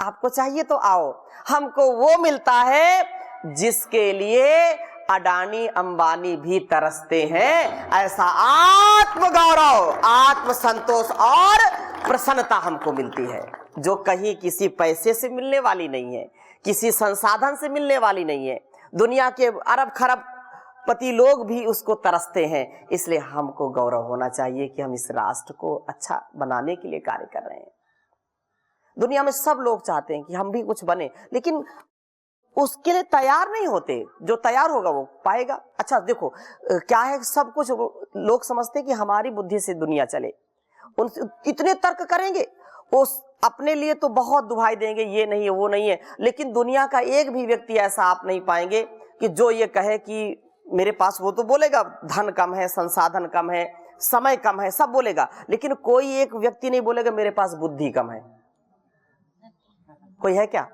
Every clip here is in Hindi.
आपको चाहिए तो आओ। हमको वो मिलता है जिसके लिए अडानी अंबानी भी तरसते हैं। ऐसा आत्मगौरव, आत्मसंतोष और प्रसन्नता हमको मिलती है, जो कहीं किसी पैसे से मिलने वाली नहीं है, किसी संसाधन से मिलने वाली नहीं है। दुनिया के अरब खरब पति लोग भी उसको तरसते हैं। इसलिए हमको गौरव होना चाहिए कि हम इस राष्ट्र को अच्छा बनाने के लिए कार्य कर रहे हैं। दुनिया में सब लोग चाहते हैं कि हम भी कुछ बने, लेकिन उसके लिए तैयार नहीं होते। जो तैयार होगा वो पाएगा। अच्छा देखो क्या है, सब कुछ लोग समझते हैं कि हमारी बुद्धि से दुनिया चले, उनसे इतने तर्क करेंगे, वो अपने लिए तो बहुत दुहाई देंगे, ये नहीं है वो नहीं है, लेकिन दुनिया का एक भी व्यक्ति ऐसा आप नहीं पाएंगे कि जो ये कहे कि मेरे पास, वो तो बोलेगा धन कम है, संसाधन कम है, समय कम है, सब बोलेगा, लेकिन कोई एक व्यक्ति नहीं बोलेगा मेरे पास बुद्धि कम है। कोई है क्या?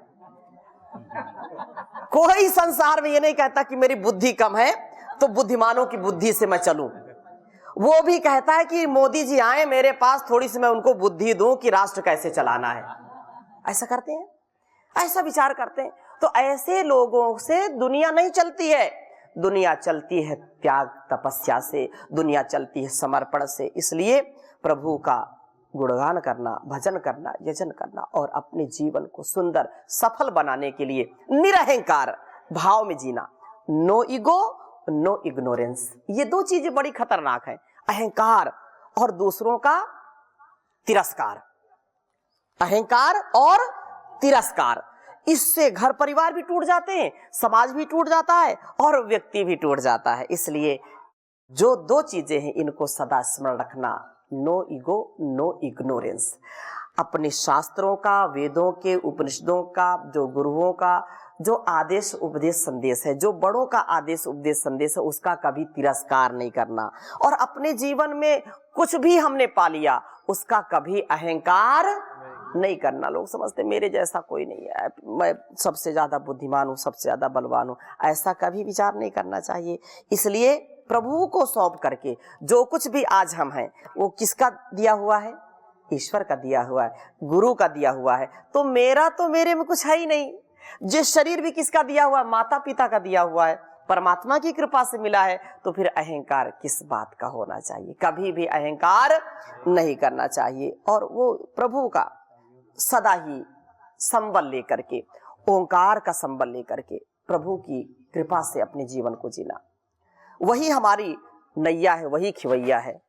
कोई संसार में ये नहीं कहता कि मेरी बुद्धि कम है तो बुद्धिमानों की बुद्धि से मैं चलूं। वो भी कहता है कि मोदी जी आए मेरे पास, थोड़ी सी मैं उनको बुद्धि दूं कि राष्ट्र कैसे चलाना है। ऐसा करते हैं, ऐसा विचार करते हैं। तो ऐसे लोगों से दुनिया नहीं चलती है। दुनिया चलती है त्याग तपस्या से, दुनिया चलती है समर्पण से। इसलिए प्रभु का गुणगान करना, भजन करना, यजन करना और अपने जीवन को सुंदर सफल बनाने के लिए निरहंकार भाव में जीना। नो ईगो, नो इग्नोरेंस, ये दो चीजें बड़ी खतरनाक हैं। अहंकार और दूसरों का तिरस्कार। अहंकार और तिरस्कार, इससे घर परिवार भी टूट जाते हैं, समाज भी टूट जाता है और व्यक्ति भी टूट जाता है। इसलिए जो दो चीजें हैं इनको सदा स्मरण रखना, नो ईगो, नो इग्नोरेंस। अपने शास्त्रों का, वेदों के, उपनिषदों का, जो गुरुओं का जो आदेश उपदेश संदेश है, जो बड़ों का आदेश उपदेश संदेश है, उसका कभी तिरस्कार नहीं करना। और अपने जीवन में कुछ भी हमने पा लिया उसका कभी अहंकार नहीं करना। लोग समझते मेरे जैसा कोई नहीं है, मैं सबसे ज्यादा बुद्धिमान हूँ, सबसे ज्यादा बलवान हूँ, ऐसा कभी विचार नहीं करना चाहिए। इसलिए प्रभु को सौंप करके जो कुछ भी आज हम हैं वो किसका दिया हुआ है? ईश्वर का दिया हुआ है, गुरु का दिया हुआ है। तो मेरे में कुछ है ही नहीं। जो शरीर भी किसका दिया हुआ है? माता पिता का दिया हुआ है, परमात्मा की कृपा से मिला है। तो फिर अहंकार किस बात का होना चाहिए? कभी भी अहंकार नहीं करना चाहिए। और वो प्रभु का सदा ही संबल लेकर के, ओंकार का संबल लेकर के प्रभु की कृपा से अपने जीवन को जीना, वही हमारी नैया है, वही खिवैया है।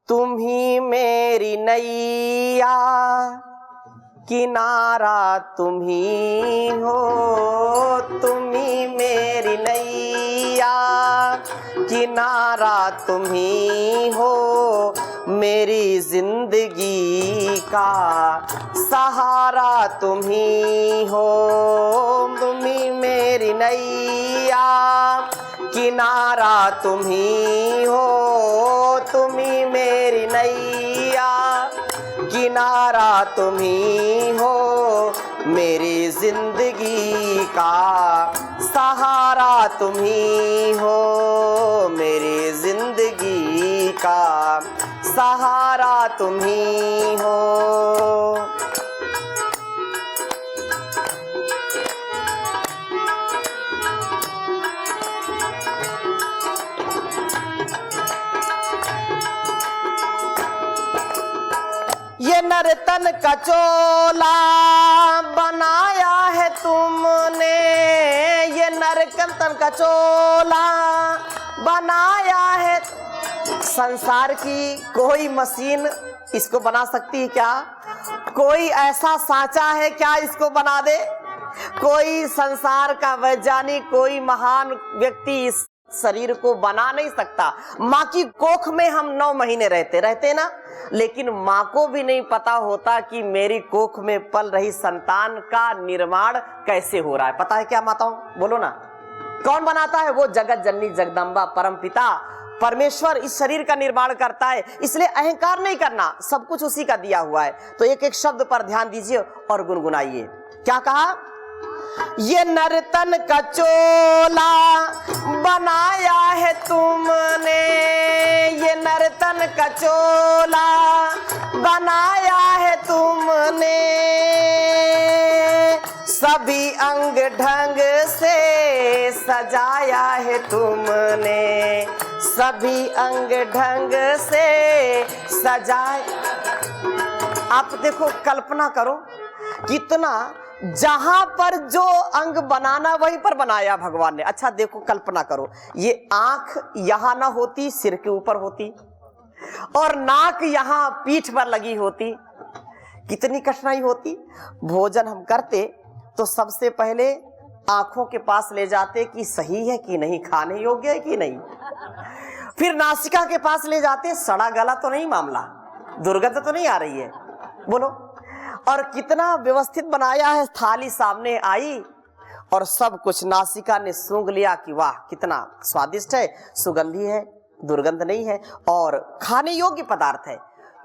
तुम ही मेरी नैया, किनारा तुम ही हो, तुम ही मेरी नैया, किनारा तुम ही हो, मेरी जिंदगी का सहारा तुम ही हो। तुम ही मेरी नैया, किनारा तुम ही हो, तुम ही मेरी नैया, किनारा तुम ही हो, मेरी जिंदगी का सहारा तुम ही हो, मेरी जिंदगी का सहारा तुम ही हो। ये नर्तन का चोला बनाया है तुमने, ये नर्तन का चोला बनाया है। संसार की कोई मशीन इसको बना सकती है क्या? कोई ऐसा सांचा है क्या इसको बना दे? कोई संसार का वैज्ञानिक, कोई महान व्यक्ति इस शरीर को बना नहीं सकता। माँ की कोख में हम 9 महीने रहते ना, लेकिन माँ को भी नहीं पता होता कि मेरी कोख में पल रही संतान का निर्माण कैसे हो रहा है। पता है क्या माताओं? बोलो ना, कौन बनाता है? वो जगत जननी जगदम्बा परमपिता परमेश्वर इस शरीर का निर्माण करता है। इसलिए अहंकार नहीं करना, सब कुछ उसी का दिया हुआ है। तो एक एक शब्द पर ध्यान दीजिए और गुनगुनाइए। क्या कहा? ये नर्तन का चोला बनाया है तुमने, ये नर्तन का चोला बनाया है तुमने, सभी अंग ढंग से सजाया है तुमने, सभी अंग ढंग से सजाया। आप देखो, कल्पना करो कितना, जहां पर जो अंग बनाना वहीं पर बनाया भगवान ने। अच्छा देखो, कल्पना करो, ये आंख यहां ना होती, सिर के ऊपर होती, और नाक यहां पीठ पर लगी होती, कितनी कठिनाई होती। भोजन हम करते तो सबसे पहले आंखों के पास ले जाते कि सही है कि नहीं, खाने योग्य है कि नहीं। फिर नासिका के पास ले जाते, सड़ा गला तो नहीं, मामला दुर्गंध तो नहीं आ रही है, बोलो। और कितना व्यवस्थित बनाया है, थाली सामने आई और सब कुछ नासिका ने सूंघ लिया कि वाह कितना स्वादिष्ट है, सुगंधी है, दुर्गंध नहीं है और खाने योग्य पदार्थ है।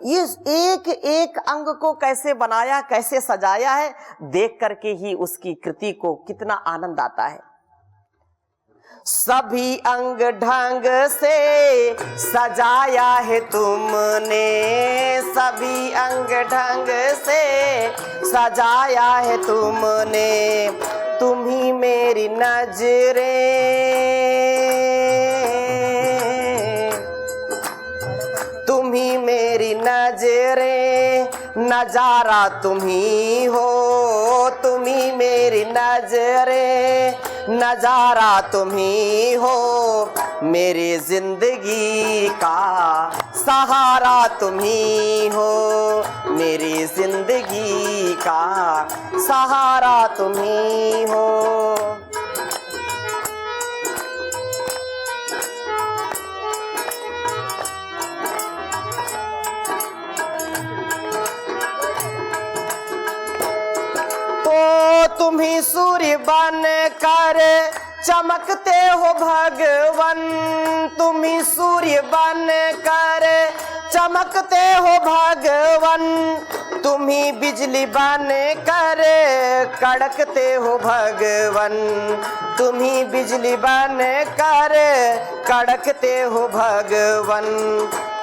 ये एक एक अंग को कैसे बनाया, कैसे सजाया है, देख करके ही उसकी कृति को कितना आनंद आता है। सभी अंग ढंग से सजाया है तुमने, सभी अंग ढंग से सजाया है तुमने, तुम्ही मेरी नजरें, तुम्ही मेरी नजरें, नजारा तुम्ही हो, तुम्ही मेरी नजरें, नजारा तुम्ही हो, मेरी जिंदगी का सहारा तुम्ही हो, मेरी जिंदगी का सहारा तुम्ही हो। तुम्ही सूर्य बन कर चमकते हो भगवन, तुम्ही सूर्य बन कर चमकते हो भगवन, तुम्ही बिजली बन कर कड़कते हो भगवन, तुम्ही बिजली बन कर कड़कते हो भगवन,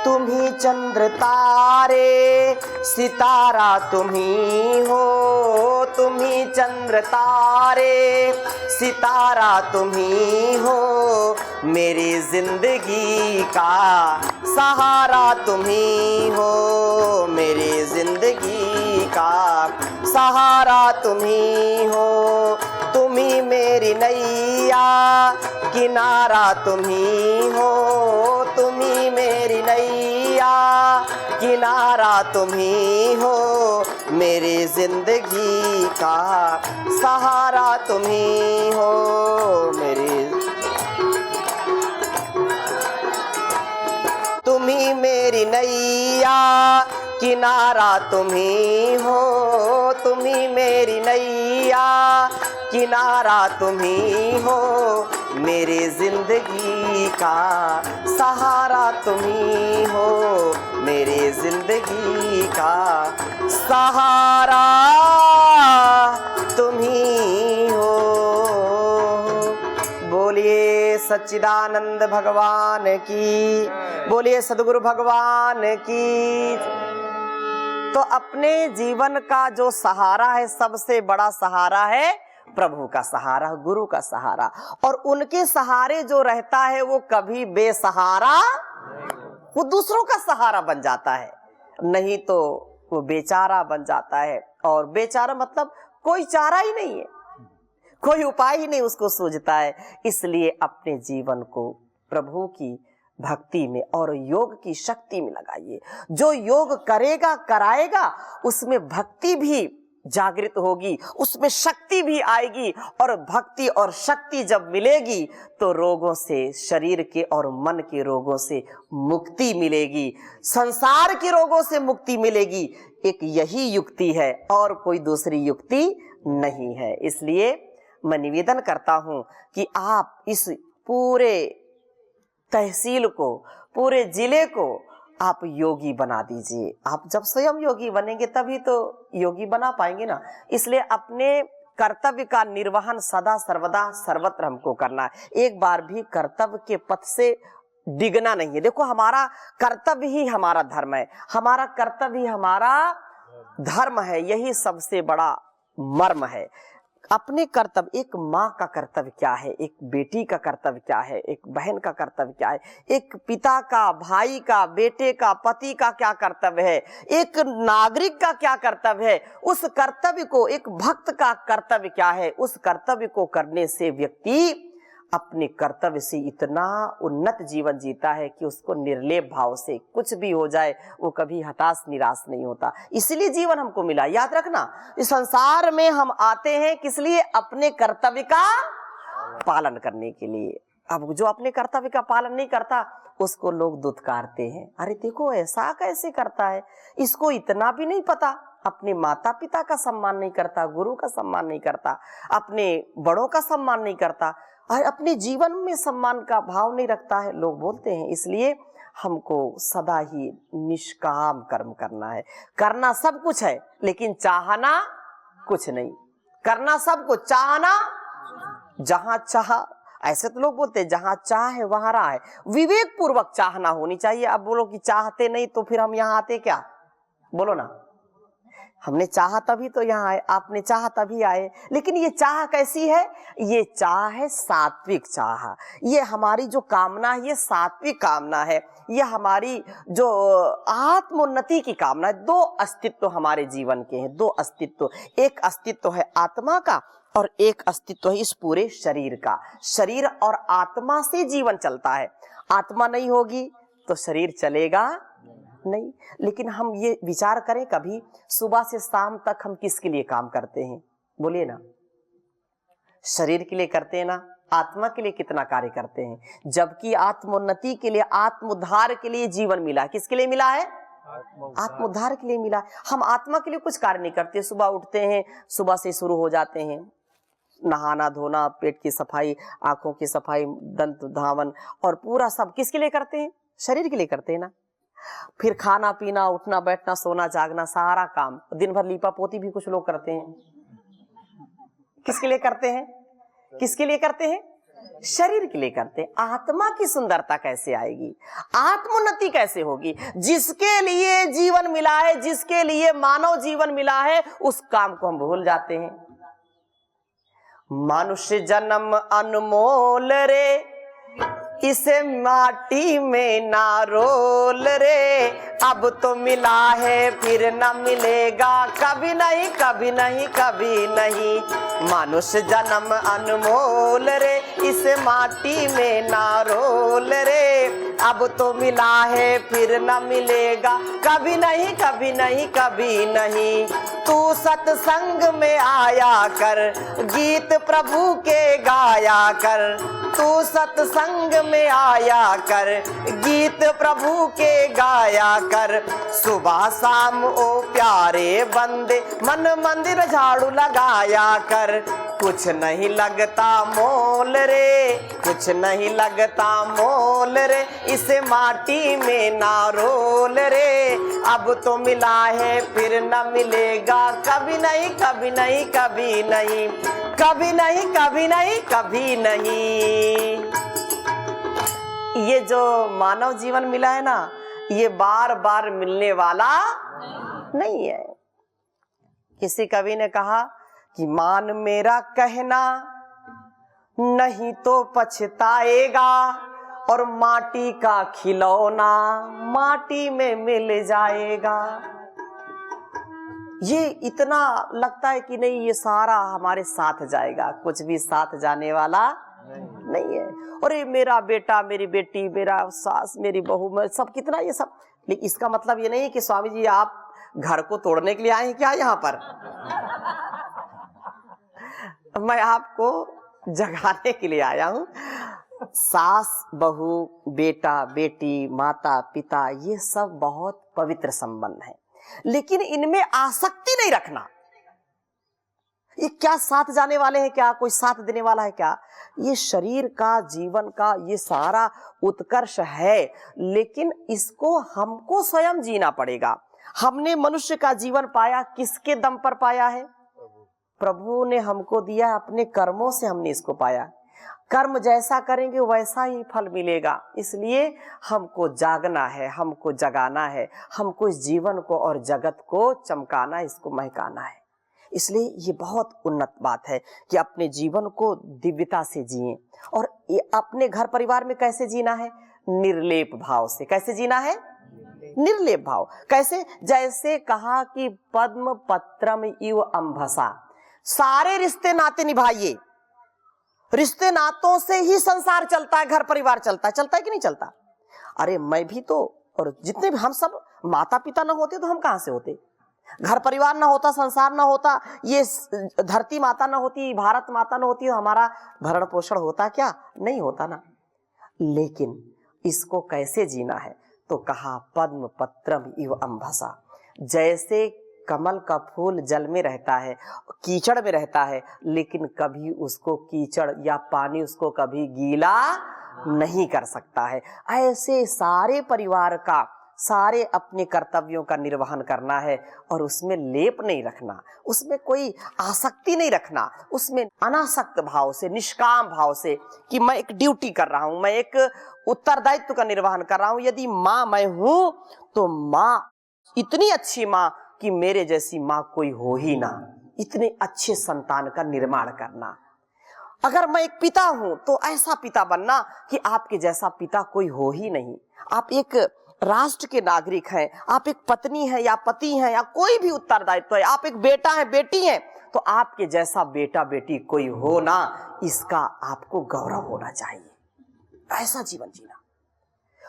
तुम्ही चंद्र तारे सितारा तुम्ही हो, तुम्ही चंद्र तारे सितारा तुम्ही हो, मेरी जिंदगी का सहारा तुम्ही हो, मेरी जिंदगी का सहारा तुम्ही हो, तुम्ही मेरी नैया किनारा तुम्ही हो, तुम्ही मेरी नैया किनारा तुम्ही हो, मेरी जिंदगी का सहारा तुम्ही हो, मेरी तुम्ही मेरी नैया किनारा तुम्ही हो, तुम्ही मेरी नैया किनारा तुम्ही हो, मेरी जिंदगी का सहारा तुम्ही हो, मेरी जिंदगी का सहारा तुम्ही हो। बोलिए सच्चिदानंद भगवान की, बोलिए सद्गुरु भगवान की। तो अपने जीवन का जो सहारा है, सबसे बड़ा सहारा है प्रभु का सहारा, गुरु का सहारा। और उनके सहारे जो रहता है वो कभी बेसहारा, वो दूसरों का सहारा बन जाता है, नहीं तो वो बेचारा बन जाता है। और बेचारा मतलब कोई चारा ही नहीं है, कोई उपाय ही नहीं उसको सूझता है। इसलिए अपने जीवन को प्रभु की भक्ति में और योग की शक्ति में लगाइए। जो योग करेगा कराएगा, उसमें भक्ति भी जागृत होगी, उसमें शक्ति भी आएगी। और भक्ति और शक्ति जब मिलेगी तो रोगों से, शरीर के और मन के रोगों से मुक्ति मिलेगी, संसार के रोगों से मुक्ति मिलेगी। एक यही युक्ति है और कोई दूसरी युक्ति नहीं है। इसलिए मैं निवेदन करता हूं कि आप इस पूरे तहसील को, पूरे जिले को आप योगी बना दीजिए। आप जब स्वयं योगी बनेंगे तभी तो योगी बना पाएंगे ना। इसलिए अपने कर्तव्य का निर्वहन सदा सर्वदा सर्वत्र हमको करना है। एक बार भी कर्तव्य के पथ से डिगना नहीं है। देखो, हमारा कर्तव्य ही हमारा धर्म है, हमारा कर्तव्य ही हमारा धर्म है। यही सबसे बड़ा मर्म है। अपने कर्तव्य, एक माँ का कर्तव्य क्या है, एक बेटी का कर्तव्य क्या है, एक बहन का कर्तव्य क्या है, एक पिता का, भाई का, बेटे का, पति का क्या कर्तव्य है, एक नागरिक का क्या कर्तव्य है, उस कर्तव्य को, एक भक्त का कर्तव्य क्या है, उस कर्तव्य को करने से व्यक्ति अपने कर्तव्य से इतना उन्नत जीवन जीता है कि उसको निर्लेप भाव से कुछ भी हो जाए वो कभी हताश निराश नहीं होता। इसलिए जीवन हमको मिला। याद रखना, इस संसार में हम आते हैं किस लिए? अपने कर्तव्य का पालन करने के लिए। अब जो अपने कर्तव्य का पालन नहीं करता उसको लोग दुत्कारते हैं, अरे देखो ऐसा कैसे करता है, इसको इतना भी नहीं पता, अपने माता पिता का सम्मान नहीं करता, गुरु का सम्मान नहीं करता, अपने बड़ों का सम्मान नहीं करता, और अपने जीवन में सम्मान का भाव नहीं रखता है, लोग बोलते हैं। इसलिए हमको सदा ही निष्काम कर्म करना है। करना सब कुछ है लेकिन चाहना कुछ नहीं। करना सब कुछ, चाहना जहां चाह, ऐसे तो लोग बोलते हैं जहां चाह है वहां राह है। विवेक पूर्वक चाहना होनी चाहिए। अब बोलो कि चाहते नहीं तो फिर हम यहाँ आते क्या? बोलो ना, हमने चाहा तभी तो यहाँ आए, आपने चाहा तभी आए। लेकिन ये चाह कैसी है? ये चाह है सात्विक चाह। ये हमारी जो कामना है ये सात्विक कामना है। ये हमारी जो आत्मोन्नति की कामना है। दो अस्तित्व हमारे जीवन के हैं, दो अस्तित्व। एक अस्तित्व है आत्मा का और एक अस्तित्व है इस पूरे शरीर का। शरीर और आत्मा से जीवन चलता है। आत्मा नहीं होगी तो शरीर चलेगा नहीं। लेकिन हम ये विचार करें कभी, सुबह से शाम तक हम किसके लिए काम करते हैं? बोलिए ना, शरीर के लिए करते हैं ना, आत्मा के लिए कितना कार्य करते हैं। जबकि आत्मोन्नति के लिए, आत्मोद्धार के लिए जीवन मिला। किसके लिए मिला है? आत्मोद्धार के लिए मिला। हम आत्मा के लिए कुछ कार्य नहीं करते। सुबह उठते हैं, सुबह से शुरू हो जाते हैं, नहाना धोना, पेट की सफाई, आंखों की सफाई, दंत धावन, और पूरा सब किसके लिए करते हैं? शरीर के लिए करते हैं ना। फिर खाना पीना, उठना बैठना, सोना जागना, सारा काम, दिन भर लीपा पोती भी कुछ लोग करते हैं। किसके लिए करते हैं? किसके लिए करते हैं? शरीर के लिए करते हैं। आत्मा की सुंदरता कैसे आएगी, आत्मोन्नति कैसे होगी? जिसके लिए जीवन मिला है, जिसके लिए मानव जीवन मिला है, उस काम को हम भूल जाते हैं। मनुष्य जन्म अनमोल रे, इसे माटी में ना रोल रे, अब तो मिला है फिर न मिलेगा, कभी नहीं कभी नहीं कभी नहीं। मनुष्य जन्म अनमोल रे, इसे माटी में ना रोल रे, अब तो मिला है फिर न मिलेगा, कभी नहीं कभी नहीं कभी नहीं। तू सत्संग में आया कर, गीत प्रभु के गाया कर, तू सत्संग में आया कर, गीत प्रभु के गाया कर। सुबह शाम ओ प्यारे बंदे, मन मंदिर झाड़ू लगाया कर। कुछ नहीं लगता मोल रे, कुछ नहीं लगता मोल रे, इसे माटी में ना रोल रे, अब तो मिला है फिर न मिलेगा, कभी नहीं कभी नहीं कभी नहीं, कभी नहीं कभी नहीं कभी नहीं। ये जो मानव जीवन मिला है ना, ये बार बार मिलने वाला नहीं है। किसी कवि ने कहा कि मान मेरा कहना नहीं तो पछताएगा, और माटी का खिलौना माटी में मिल जाएगा। ये इतना लगता है कि नहीं ये सारा हमारे साथ जाएगा, कुछ भी साथ जाने वाला नहीं है। और ये मेरा बेटा, मेरी बेटी, मेरा सास, मेरी बहू, मैं सब कितना ये सब। लेकिन इसका मतलब ये नहीं है कि स्वामी जी आप घर को तोड़ने के लिए आए हैं क्या यहाँ पर? मैं आपको जगाने के लिए आया हूँ। सास, बहू, बेटा, बेटी, माता, पिता, ये सब बहुत पवित्र संबंध है, लेकिन इनमें आसक्ति नहीं रखना। ये क्या साथ जाने वाले हैं क्या? कोई साथ देने वाला है क्या? ये शरीर का, जीवन का, ये सारा उत्कर्ष है, लेकिन इसको हमको स्वयं जीना पड़ेगा। हमने मनुष्य का जीवन पाया किसके दम पर पाया है? प्रभु ने हमको दिया, अपने कर्मों से हमने इसको पाया। कर्म जैसा करेंगे वैसा ही फल मिलेगा। इसलिए हमको जागना है, हमको जगाना है, हमको इस जीवन को और जगत को चमकाना, इसको महकाना है। इसलिए ये बहुत उन्नत बात है कि अपने जीवन को दिव्यता से जिएं। और ये अपने घर परिवार में कैसे जीना है? निर्लेप भाव से। कैसे जीना है? निर्लेप भाव। कैसे? जैसे कहा कि पद्म पत्रम इव अंभसा, सारे रिश्ते नाते निभाइए। रिश्ते नातों से ही संसार चलता है, घर परिवार चलता है। चलता है कि नहीं चलता? अरे मैं भी तो, और जितने भी हम सब, माता पिता ना होते तो हम कहां से होते? घर परिवार ना होता, संसार ना होता, ये धरती माता ना होती, भारत माता ना होती, तो हमारा भरण पोषण होता क्या? नहीं होता ना। लेकिन इसको कैसे जीना है? तो कहा पद्म पत्रम इव अंभसा, जैसे कमल का फूल जल में रहता है, कीचड़ में रहता है, लेकिन कभी उसको कीचड़ या पानी उसको कभी गीला नहीं कर सकता है। ऐसे सारे परिवार का, सारे अपने कर्तव्यों का निर्वहन करना है और उसमें लेप नहीं रखना, उसमें कोई आसक्ति नहीं रखना, उसमें अनासक्त भाव से, निष्काम भाव से कि मैं एक ड्यूटी कर रहा हूं, मैं एक उत्तरदायित्व का निर्वहन कर रहा हूं। यदि माँ मैं हूं तो माँ इतनी अच्छी माँ कि मेरे जैसी माँ कोई हो ही ना, इतने अच्छे संतान का निर्माण करना। अगर मैं एक पिता हूं तो ऐसा पिता बनना कि आपके जैसा पिता कोई हो ही नहीं। आप एक राष्ट्र के नागरिक हैं, आप एक पत्नी हैं या पति हैं या कोई भी उत्तरदायित्व है, आप एक बेटा है बेटी हैं, तो आपके जैसा बेटा बेटी कोई हो ना, इसका आपको गौरव होना चाहिए। ऐसा जीवन जीना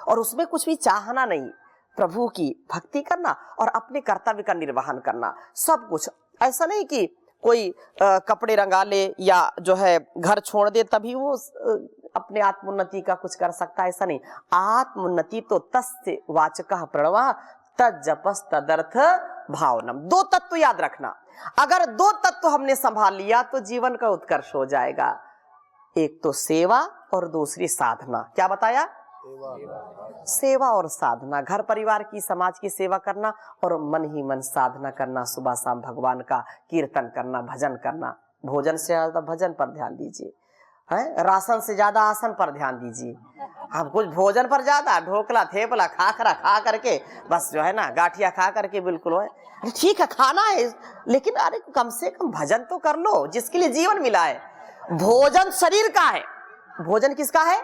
और उसमें कुछ भी चाहना नहीं, प्रभु की भक्ति करना और अपने कर्तव्य का निर्वहन करना, सब कुछ। ऐसा नहीं कि कोई कपड़े रंगा ले या जो है घर छोड़ दे तभी वो अपने आत्मोन्नति का कुछ कर सकता है, ऐसा नहीं। आत्मोन्नति तो तस्य वाचकः प्रणवः तज्जपस् तदर्थ भावनम। दो तत्व याद रखना, अगर दो तत्व हमने संभाल लिया तो जीवन का उत्कर्ष हो जाएगा। एक तो सेवा और दूसरी साधना। क्या बताया? सेवा और साधना। घर परिवार की, समाज की सेवा करना और मन ही मन साधना करना, सुबह शाम भगवान का कीर्तन करना, भजन करना। भोजन से ज्यादा भजन पर ध्यान दीजिए, है राशन से ज्यादा आसन पर ध्यान दीजिए। अब कुछ भोजन पर ज्यादा ढोकला थेपला खाखरा खा करके बस जो है ना, गाठिया खा करके बिल्कुल है। ठीक है खाना है, लेकिन अरे कम से कम भजन तो कर लो, जिसके लिए जीवन मिला है। भोजन शरीर का है, भोजन किसका है?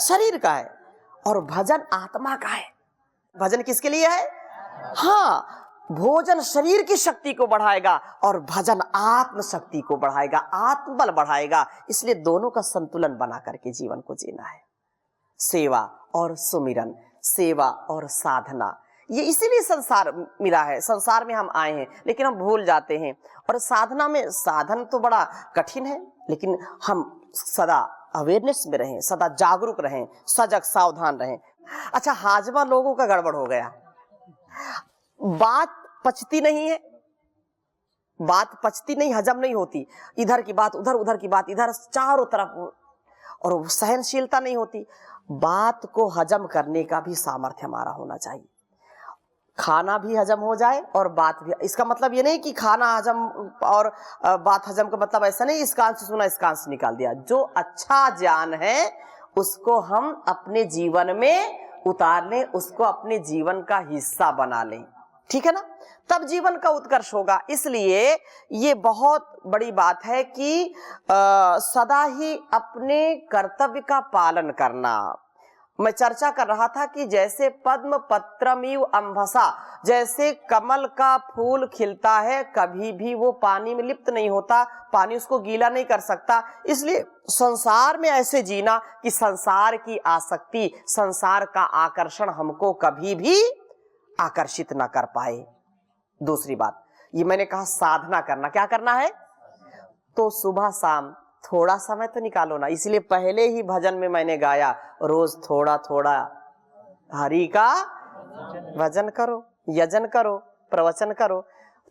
शरीर का है, और भजन आत्मा का है। भजन किसके लिए है? हाँ, भोजन शरीर की शक्ति को बढ़ाएगा और भजन आत्म शक्ति को बढ़ाएगा, आत्मबल बढ़ाएगा। इसलिए दोनों का संतुलन बना करके जीवन को जीना है। सेवा और सुमिरन, सेवा और साधना, ये इसीलिए संसार मिला है। संसार में हम आए हैं लेकिन हम भूल जाते हैं। और साधना में, साधन तो बड़ा कठिन है, लेकिन हम सदा अवेयरनेस में रहें, सदा जागरूक रहें, सजग सावधान रहें। अच्छा, हाजमा लोगों का गड़बड़ हो गया, बात पचती नहीं है, बात पचती नहीं, हजम नहीं होती। इधर की बात उधर, उधर की बात इधर, चारों तरफ, और सहनशीलता नहीं होती। बात को हजम करने का भी सामर्थ्य हमारा होना चाहिए। खाना भी हजम हो जाए और बात भी। इसका मतलब ये नहीं कि खाना हजम और बात हजम का मतलब ऐसा नहीं, इस कान से सुना इस कान से निकाल दिया। जो अच्छा ज्ञान है उसको हम अपने जीवन में उतार लें, उसको अपने जीवन का हिस्सा बना लें, ठीक है ना, तब जीवन का उत्कर्ष होगा। इसलिए ये बहुत बड़ी बात है कि सदा ही अपने कर्तव्य का पालन करना। मैं चर्चा कर रहा था कि जैसे पद्म पत्रमिव अंभसा, जैसे कमल का फूल खिलता है, कभी भी वो पानी में लिप्त नहीं होता, पानी उसको गीला नहीं कर सकता। इसलिए संसार में ऐसे जीना कि संसार की आसक्ति, संसार का आकर्षण हमको कभी भी आकर्षित ना कर पाए। दूसरी बात, ये मैंने कहा साधना करना। क्या करना है? तो सुबह शाम थोड़ा समय तो निकालो ना। इसलिए पहले ही भजन में मैंने गाया, रोज थोड़ा थोड़ा हरि का भजन करो, यजन करो, प्रवचन करो।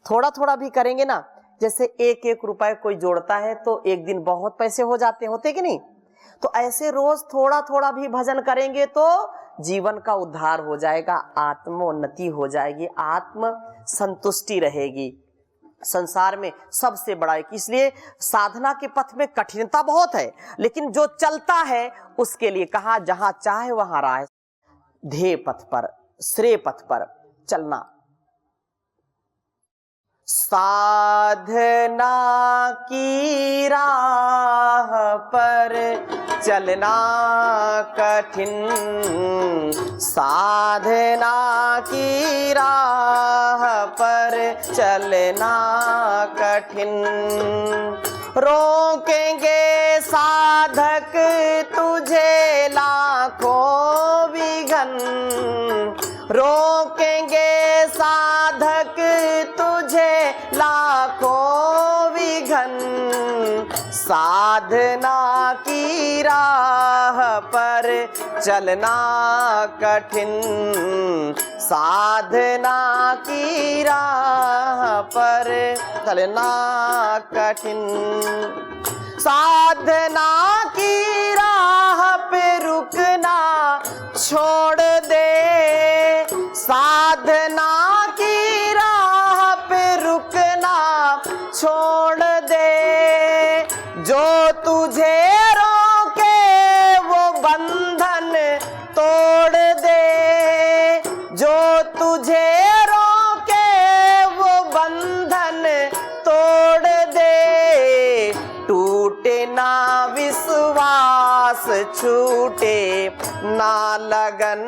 थोड़ा थोड़ा भी करेंगे ना, जैसे एक एक रुपए कोई जोड़ता है तो एक दिन बहुत पैसे हो जाते होते कि नहीं, तो ऐसे रोज थोड़ा थोड़ा भी भजन करेंगे तो जीवन का उद्धार हो जाएगा, आत्मोन्नति हो जाएगी, आत्म संतुष्टि रहेगी। संसार में सबसे बड़ा है, इसलिए साधना के पथ में कठिनता बहुत है, लेकिन जो चलता है उसके लिए कहा जहां चाहे वहां राह, ध्येय पथ पर, श्रेय पथ पर चलना। साधना की राह पर चलना कठिन, साधना की राह पर चलना कठिन। रोकेंगे साधक तुझे लाखों विघन, रोकेंगे साधक तुझे लाखों विघन। साधना की राह पर चलना कठिन, साधना की राह पर चलना कठिन। साधना की राह पे रुकना छोड़ दे, साधना की राह पे रुकना छोड़ दे। जो तुझे रोके वो बंधन तोड़ दे, जो तुझे रोके वो बंधन तोड़ दे। टूटे ना विश्वास छूटे ना लगन,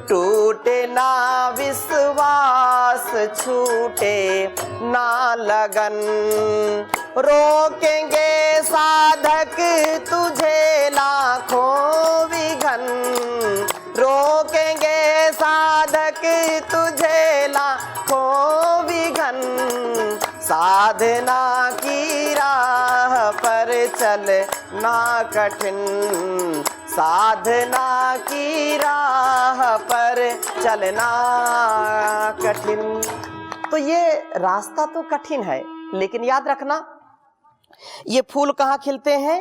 टूटे ना विश्वास छूटे ना लगन। रोकेंगे साधक तुझे लाखों विघन, रोकेंगे साधक तुझे लाखों विघन। साधना की राह पर चलना कठिन, साधना की राह पर चलना कठिन। तो ये रास्ता तो कठिन है, लेकिन याद रखना ये फूल कहाँ खिलते हैं?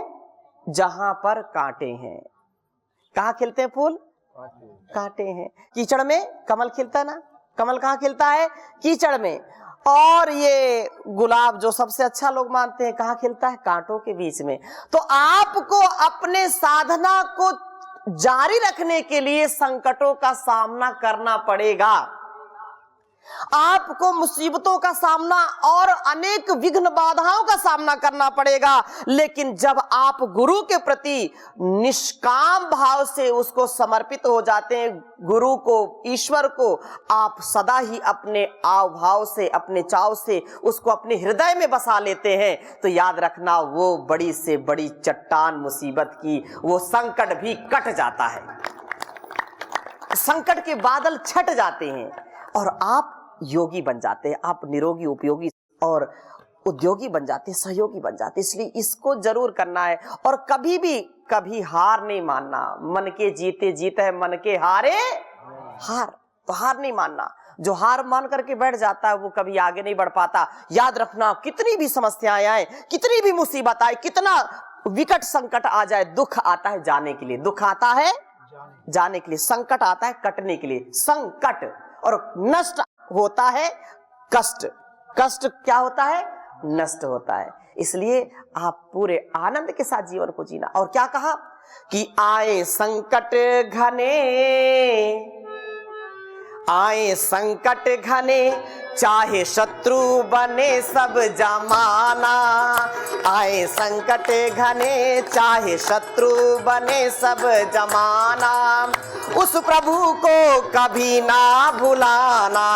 जहां पर कांटे हैं। कहाँ खिलते हैं फूल? कांटे हैं। कीचड़ में कमल खिलता है ना, कमल कहाँ खिलता है? कीचड़ में। और ये गुलाब जो सबसे अच्छा लोग मानते हैं कहाँ खिलता है? कांटों के बीच में। तो आपको अपने साधना को जारी रखने के लिए संकटों का सामना करना पड़ेगा, आपको मुसीबतों का सामना और अनेक विघ्न बाधाओं का सामना करना पड़ेगा। लेकिन जब आप गुरु के प्रति निष्काम भाव से उसको समर्पित हो जाते हैं, गुरु को, ईश्वर को, आप सदा ही अपने आव भाव से, अपने चाव से उसको अपने हृदय में बसा लेते हैं, तो याद रखना वो बड़ी से बड़ी चट्टान मुसीबत की वो संकट भी कट जाता है, संकट के बादल छट जाते हैं और आप योगी बन जाते हैं, आप निरोगी, उपयोगी और उद्योगी बन जाते हैं, सहयोगी बन जाते हैं। इसलिए इसको जरूर करना है और कभी भी कभी हार नहीं मानना। मन के जीते जीत है, मन के हारे हार। तो हार नहीं मानना, जो हार मान करके बैठ जाता है वो कभी आगे नहीं बढ़ पाता। याद रखना, कितनी भी समस्याएं आए, कितनी भी मुसीबत आए, कितना विकट संकट आ जाए, दुख आता है जाने के लिए, दुख आता है जाने के लिए, संकट आता है कटने के लिए। संकट और नष्ट होता है कष्ट, कष्ट क्या होता है? नष्ट होता है। इसलिए आप पूरे आनंद के साथ जीवन को जीना। और क्या कहा कि आए संकट घने, आए संकट घने, चाहे शत्रु बने सब जमाना। आए संकट घने, चाहे शत्रु बने सब जमाना। उस प्रभु को कभी ना भुलाना,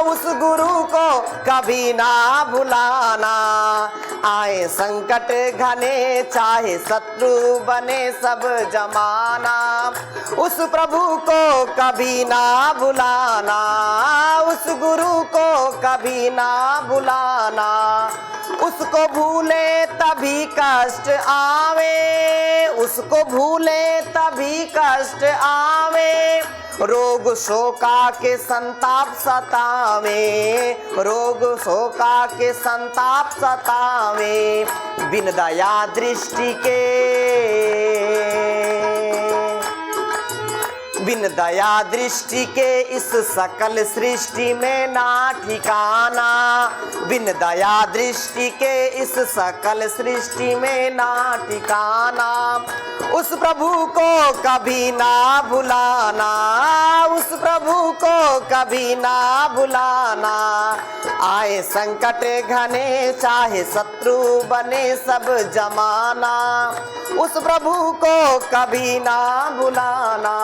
उस गुरु को कभी ना भुलाना। आए संकट घने, चाहे शत्रु बने सब जमाना। उस प्रभु को कभी ना भुलाना, उस गुरु को कभी ना भुलाना। उसको भूले तभी कष्ट आवे, उसको भूले तभी कष्ट आवे। रोग शोका के संताप सतावे, रोग शोका के संताप सतावे। बिन दया दृष्टि के, बिन दया दृष्टि के इस सकल सृष्टि में ना ठिकाना। बिन दया दृष्टि के इस सकल सृष्टि में ना ठिकाना। उस प्रभु को कभी ना भुलाना, उस प्रभु प्रभु को कभी ना भुलाना। आए संकट घने चाहे शत्रु बने सब जमाना, उस प्रभु को कभी ना भुलाना,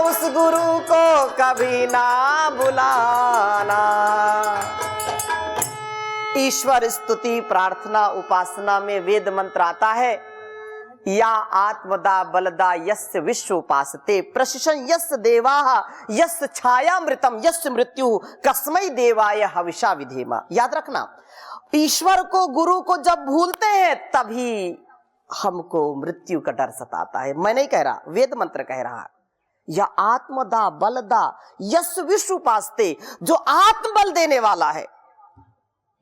उस गुरु को कभी ना भुलाना। ईश्वर स्तुति प्रार्थना उपासना में वेद मंत्र आता है, या आत्मदा बलदा यस्य विश्व उपासते प्रशिशन यस्य देवाः यस्य छायामृतम यस्य मृत्यु कस्मै देवाय हविषा विधेम। याद रखना, ईश्वर को गुरु को जब भूलते हैं तभी हमको मृत्यु का डर सताता है। मैं नहीं कह रहा, वेद मंत्र कह रहा। या आत्मदा बलदा यस्य विश्व उपासते, जो आत्मबल देने वाला है,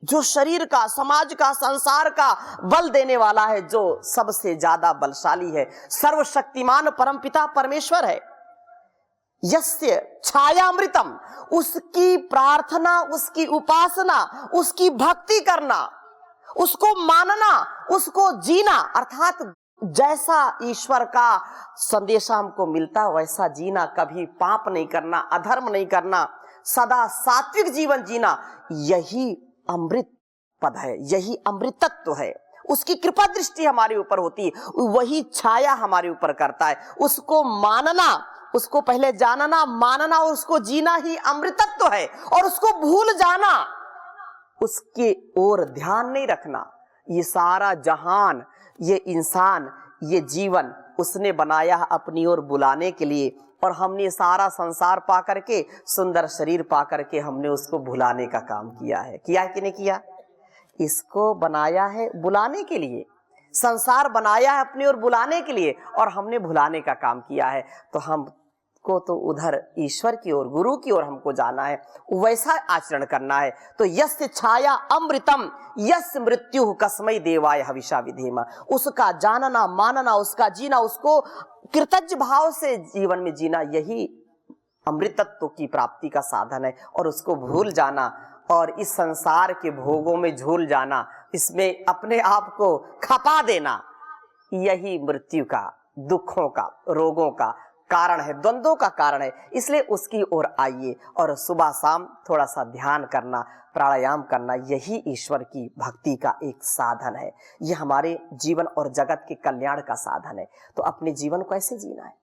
जो शरीर का, समाज का, संसार का बल देने वाला है, जो सबसे ज्यादा बलशाली है, सर्वशक्तिमान परमपिता परमेश्वर है। यस्य छायामृतम, उसकी प्रार्थना, उसकी उपासना, उसकी भक्ति करना, उसको मानना, उसको जीना, अर्थात जैसा ईश्वर का संदेशा हमको मिलता वैसा जीना, कभी पाप नहीं करना, अधर्म नहीं करना, सदा सात्विक जीवन जीना, यही अमृत पद है, यही अमृतत्व है। उसकी कृपा दृष्टि हमारे ऊपर होती है, वही छाया हमारे ऊपर करता है। उसको मानना, उसको पहले जानना, मानना और उसको जीना ही अमृतत्व है। और उसको भूल जाना, उसके ओर ध्यान नहीं रखना। ये सारा जहान, ये इंसान, ये जीवन उसने बनाया अपनी ओर बुलाने के लिए, और हमने सारा संसार पा करके, सुंदर शरीर पा करके हमने उसको भुलाने का काम किया है। किया कि नहीं किया? इसको बनाया है बुलाने के लिए, संसार बनाया है अपनी ओर बुलाने के लिए, और हमने भुलाने का काम किया है। तो हमको तो उधर ईश्वर की ओर, गुरु की ओर हमको जाना है, वैसा आचरण करना है। तो यस्य छाया अमृतम यस्य मृत्यु कस्मै देवाय हविषा विधेम। उसका जानना, मानना, उसका जीना, उसको कृतज्ञ भाव से जीवन में जीना, यही अमृतत्व की प्राप्ति का साधन है। और उसको भूल जाना और इस संसार के भोगों में झूल जाना, इसमें अपने आप को खपा देना, यही मृत्यु का, दुखों का, रोगों का कारण है, द्वंद्वों का कारण है। इसलिए उसकी ओर आइए और सुबह शाम थोड़ा सा ध्यान करना, प्राणायाम करना, यही ईश्वर की भक्ति का एक साधन है। यह हमारे जीवन और जगत के कल्याण का साधन है। तो अपने जीवन को ऐसे जीना है।